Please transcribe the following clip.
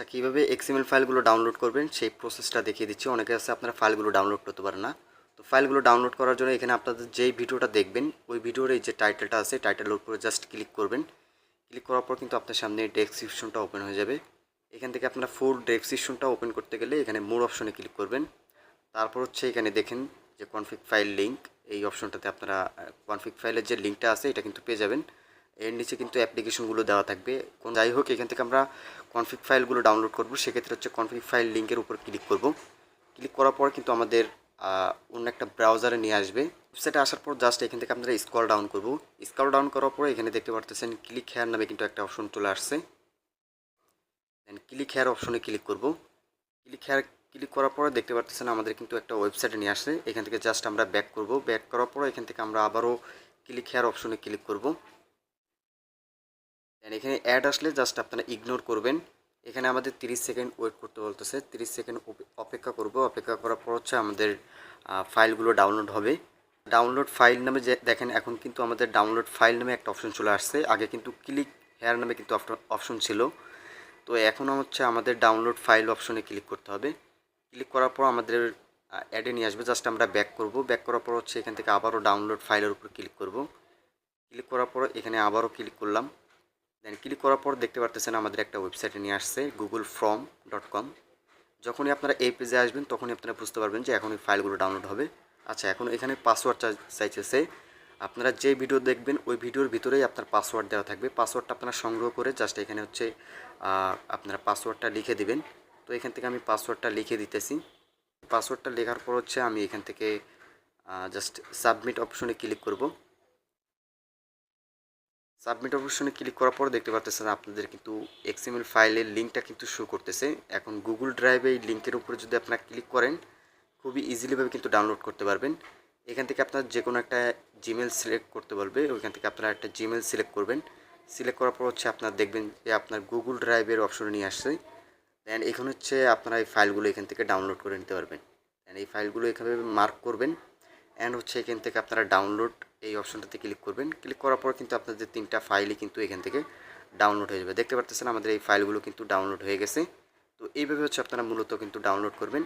আচ্ছা, কীভাবে এক্সএমএল ফাইলগুলো ডাউনলোড করবেন সেই প্রসেসটা দেখিয়ে দিচ্ছি। অনেকে আছে আপনারা ফাইলগুলো ডাউনলোড করতে পারেন না। তো ফাইলগুলো ডাউনলোড করার জন্য এখানে আপনাদের যেই ভিডিওটা দেখবেন ওই ভিডিওর এই যে টাইটেলটা আছে টাইটেলের উপরে জাস্ট ক্লিক করবেন। ক্লিক করার পর কিন্তু আপনার সামনে ডেসক্রিপশনটা ওপেন হয়ে যাবে। এখান থেকে আপনারা ফুল ডেসক্রিপশনটা ওপেন করতে গেলে এখানে মোর অপশনে ক্লিক করবেন। তারপর হচ্ছে এখানে দেখেন যে কনফিগ ফাইল লিঙ্ক, এই অপশনটাতে আপনারা কনফিগ ফাইলের যে লিঙ্কটা আছে এটা কিন্তু পেয়ে যাবেন। এর নিচে কিন্তু অ্যাপ্লিকেশনগুলো দেওয়া থাকবে। যাই হোক, এখান থেকে আমরা কনফিগ ফাইলগুলো ডাউনলোড করব। সেক্ষেত্রে হচ্ছে কনফিগ ফাইল লিঙ্কের উপর ক্লিক করব। ক্লিক করার পর কিন্তু আমাদের অন্য একটা ব্রাউজারে নিয়ে আসবে। ওয়েবসাইটে আসার পর জাস্ট এখান থেকে আপনারা স্ক্রল ডাউন করব। স্ক্রল ডাউন করার পর এখানে দেখতে পারতেছেন ক্লিক হেয়ার নামে কিন্তু একটা অপশন চলে আসছে। দেন ক্লিক হেয়ার অপশনে ক্লিক করব। ক্লিক করার পরে দেখতে পারতেছেন আমাদের কিন্তু একটা ওয়েবসাইটে নিয়ে আসছে। এখান থেকে জাস্ট আমরা ব্যাক করব। ব্যাক করার পর এখান থেকে আমরা আবারও ক্লিক হেয়ার অপশনে ক্লিক করব। দেন এখানে অ্যাড আসলে জাস্ট আপনারা ইগনোর করবেন। এখানে আমাদের 30 সেকেন্ড ওয়েট করতে বলতেছে। 30 সেকেন্ড অপেক্ষা করব। অপেক্ষা করার পর হচ্ছে আমাদের ফাইলগুলো ডাউনলোড হবে। ডাউনলোড ফাইল নামে যে দেখেন এখন কিন্তু আমাদের ডাউনলোড ফাইল নামে একটা অপশন চলে আসছে। আগে কিন্তু ক্লিক হেয়ার নামে কিন্তু অপশন ছিল। তো এখন হচ্ছে আমাদের ডাউনলোড ফাইল অপশনে ক্লিক করতে হবে। ক্লিক করার পর আমাদের অ্যাডে নিয়ে আসবে। জাস্ট আমরা ব্যাক করব। ব্যাক করার পর হচ্ছে এখান থেকে আবারও ডাউনলোড ফাইলের উপর ক্লিক করব। ক্লিক করার পর এখানে আবারও ক্লিক করলাম। দেন ক্লিক করার পর দেখতে পারতেছেন আমাদের একটা ওয়েবসাইটে নিয়ে আসছে googleform.com। যখনই আপনারা এই পেজে আসবেন তখনই আপনারা বুঝতে পারবেন যে এখন এই ফাইলগুলো ডাউনলোড হবে। আচ্ছা, এখন এখানে পাসওয়ার্ড চাইতেছে। আপনারা যে ভিডিও দেখবেন ওই ভিডিওর ভিতরেই আপনার পাসওয়ার্ড দেওয়া থাকবে। পাসওয়ার্ডটা আপনারা সংগ্রহ করে জাস্ট এখানে হচ্ছে আপনারা পাসওয়ার্ডটা লিখে দিবেন। তো এখান থেকে আমি পাসওয়ার্ডটা লিখে দিতেছি। পাসওয়ার্ডটা লেখার পর হচ্ছে আমি এখান থেকে জাস্ট সাবমিট অপশনে ক্লিক করব। সাবমিট অপশনে ক্লিক করার পর দেখতে পাচ্ছেন আপনাদের কিন্তু এক্সএমএল ফাইলের লিঙ্কটা কিন্তু শো করতেছে। এখন গুগল ড্রাইভে এই লিঙ্কের উপরে যদি আপনারা ক্লিক করেন খুবই ইজিলিভাবে কিন্তু ডাউনলোড করতে পারবেন। এখান থেকে আপনার যে কোনো একটা জিমেল সিলেক্ট করতে বলবে। ওইখান থেকে আপনারা একটা জিমেল সিলেক্ট করবেন। সিলেক্ট করার পর হচ্ছে আপনারা দেখবেন যে আপনার গুগল ড্রাইভের অপশনে নিয়ে আসছে। দেন এখানে হচ্ছে আপনারা এই ফাইলগুলো এখান থেকে ডাউনলোড করে নিতে পারবেন। দেন এই ফাইলগুলো এখানে মার্ক করবেন অ্যান্ড হচ্ছে এখান থেকে আপনারা ডাউনলোড এই অপশনটাতে ক্লিক করবেন। ক্লিক করার পর কিন্তু আপনাদের 3টা ফাইলই কিন্তু এখান থেকে ডাউনলোড হয়ে যাবে। দেখতে পাচ্ছেন আমাদের এই ফাইলগুলো কিন্তু ডাউনলোড হয়ে গেছে। তো এইভাবে হচ্ছে আপনারা মূলত কিন্তু ডাউনলোড করবেন।